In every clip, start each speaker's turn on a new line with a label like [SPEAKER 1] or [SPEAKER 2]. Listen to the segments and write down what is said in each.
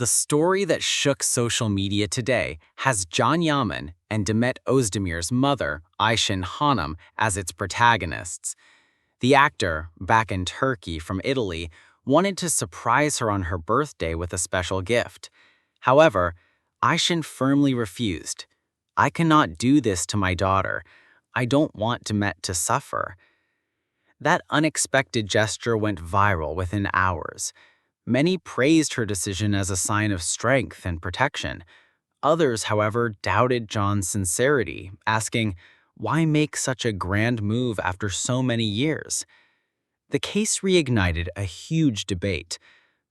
[SPEAKER 1] The story that shook social media today has Yaman and Demet Özdemir's mother, Ayşen Hanım, as its protagonists. The actor, back in Turkey from Italy, wanted to surprise her on her birthday with a special gift. However, Ayşen firmly refused. "I cannot do this to my daughter. I don't want Demet to suffer." That unexpected gesture went viral within hours. Many praised her decision as a sign of strength and protection. Others, however, doubted John's sincerity, asking, why make such a grand move after so many years? The case reignited a huge debate.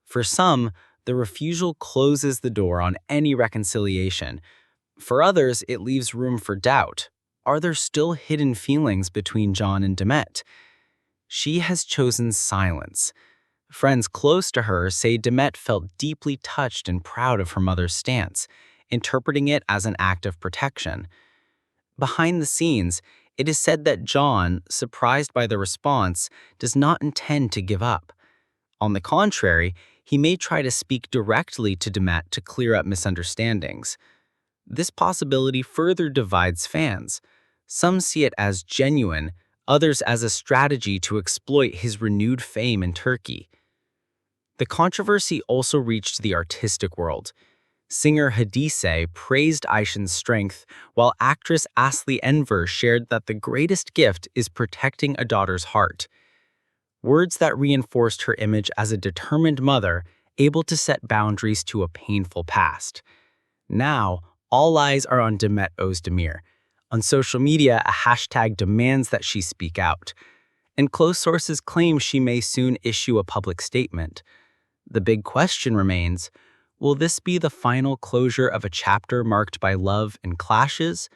[SPEAKER 1] For some, the refusal closes the door on any reconciliation. For others, it leaves room for doubt. Are there still hidden feelings between John and Demet? She has chosen silence. Friends close to her say Demet felt deeply touched and proud of her mother's stance, interpreting it as an act of protection. Behind the scenes, it is said that John, surprised by the response, does not intend to give up. On the contrary, he may try to speak directly to Demet to clear up misunderstandings. This possibility further divides fans. Some see it as genuine, others as a strategy to exploit his renewed fame in Turkey. The controversy also reached the artistic world. Singer Hadise praised Ayşen's strength, while actress Asli Enver shared that the greatest gift is protecting a daughter's heart. Words that reinforced her image as a determined mother, able to set boundaries to a painful past. Now, all eyes are on Demet Özdemir. On social media, a hashtag demands that she speak out, and close sources claim she may soon issue a public statement. The big question remains, will this be the final closure of a chapter marked by love and clashes,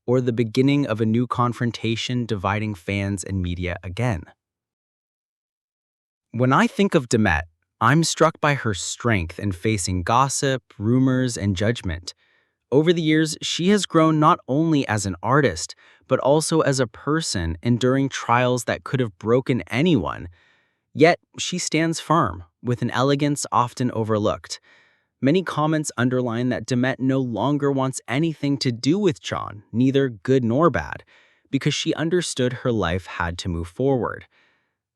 [SPEAKER 1] or the beginning of a new confrontation dividing fans and media again? When I think of Demet, I'm struck by her strength in facing gossip, rumors, and judgment. Over the years, she has grown not only as an artist, but also as a person, enduring trials that could have broken anyone. Yet, she stands firm, with an elegance often overlooked. Many comments underline that Demet no longer wants anything to do with John, neither good nor bad, because she understood her life had to move forward.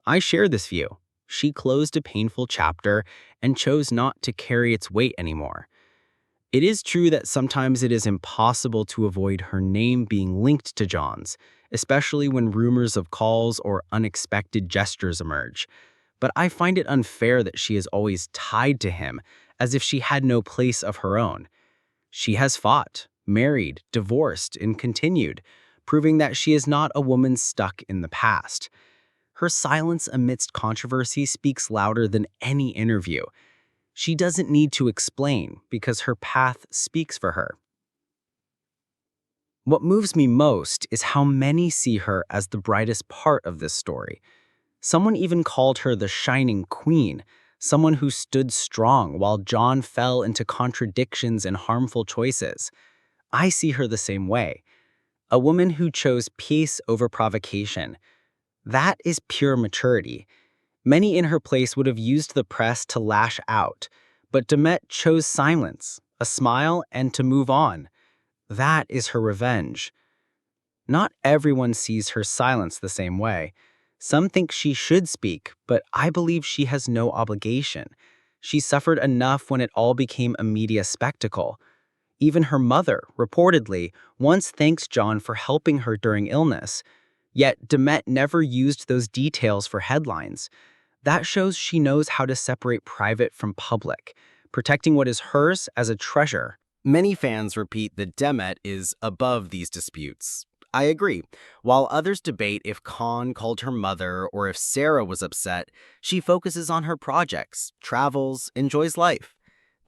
[SPEAKER 1] I share this view. She closed a painful chapter and chose not to carry its weight anymore. It is true that sometimes it is impossible to avoid her name being linked to John's, especially when rumors of calls or unexpected gestures emerge. But I find it unfair that she is always tied to him, as if she had no place of her own. She has fought, married, divorced, and continued, proving that she is not a woman stuck in the past. Her silence amidst controversy speaks louder than any interview. She doesn't need to explain because her path speaks for her. What moves me most is how many see her as the brightest part of this story. Someone even called her the shining queen, someone who stood strong while John fell into contradictions and harmful choices. I see her the same way. A woman who chose peace over provocation. That is pure maturity. Many in her place would have used the press to lash out, but Demet chose silence, a smile, and to move on. That is her revenge. Not everyone sees her silence the same way. Some think she should speak, but I believe she has no obligation. She suffered enough when it all became a media spectacle. Even her mother, reportedly, once thanks John for helping her during illness. Yet Demet never used those details for headlines. That shows she knows how to separate private from public, protecting what is hers as a treasure.
[SPEAKER 2] Many fans repeat that Demet is above these disputes. I agree. While others debate if Khan called her mother or if Sarah was upset, she focuses on her projects, travels, enjoys life.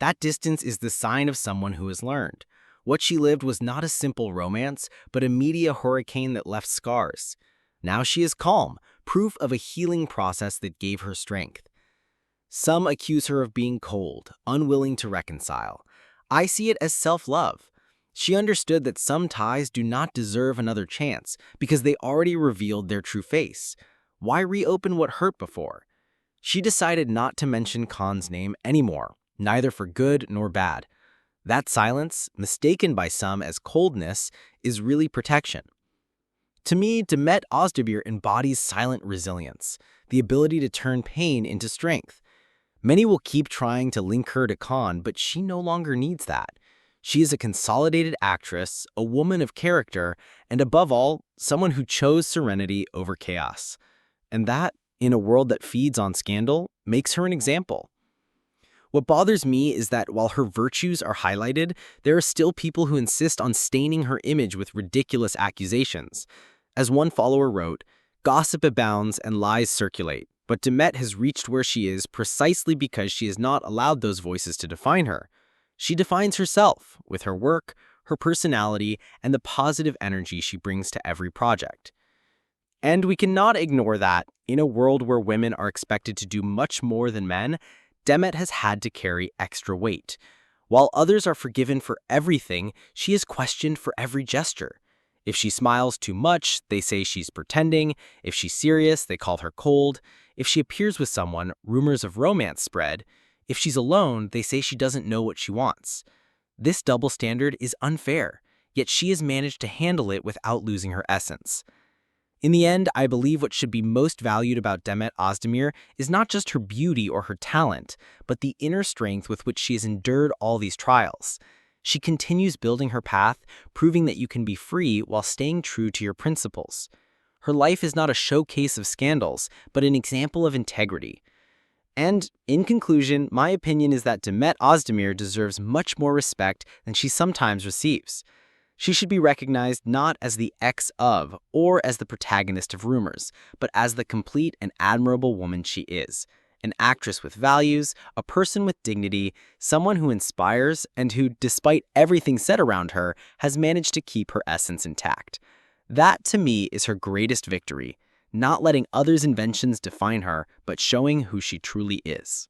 [SPEAKER 2] That distance is the sign of someone who has learned. What she lived was not a simple romance, but a media hurricane that left scars. Now she is calm, proof of a healing process that gave her strength. Some accuse her of being cold, unwilling to reconcile. I see it as self-love. She understood that some ties do not deserve another chance because they already revealed their true face. Why reopen what hurt before? She decided not to mention Khan's name anymore. neither for good nor bad. That silence, mistaken by some as coldness, is really protection. To me, Demet Özdemir embodies silent resilience, the ability to turn pain into strength. Many will keep trying to link her to Khan, but she no longer needs that. She is a consolidated actress, a woman of character, and above all, someone who chose serenity over chaos. And that, in a world that feeds on scandal, makes her an example. What bothers me is that while her virtues are highlighted, there are still people who insist on staining her image with ridiculous accusations. As one follower wrote, "Gossip abounds and lies circulate, but Demet has reached where she is precisely because she has not allowed those voices to define her. She defines herself with her work, her personality, and the positive energy she brings to every project." And we cannot ignore that, in a world where women are expected to do much more than men, Demet has had to carry extra weight. While others are forgiven for everything, she is questioned for every gesture. If she smiles too much, they say she's pretending. If she's serious, they call her cold. If she appears with someone, rumors of romance spread. If she's alone, they say she doesn't know what she wants. This double standard is unfair, yet she has managed to handle it without losing her essence. In the end, I believe what should be most valued about Demet Özdemir is not just her beauty or her talent, but the inner strength with which she has endured all these trials. She continues building her path, proving that you can be free while staying true to your principles. Her life is not a showcase of scandals, but an example of integrity. And, in conclusion, my opinion is that Demet Özdemir deserves much more respect than she sometimes receives. She should be recognized not as the ex of or as the protagonist of rumors, but as the complete and admirable woman she is. An actress with values, a person with dignity, someone who inspires and who, despite everything said around her, has managed to keep her essence intact. That, to me, is her greatest victory, not letting others' inventions define her, but showing who she truly is.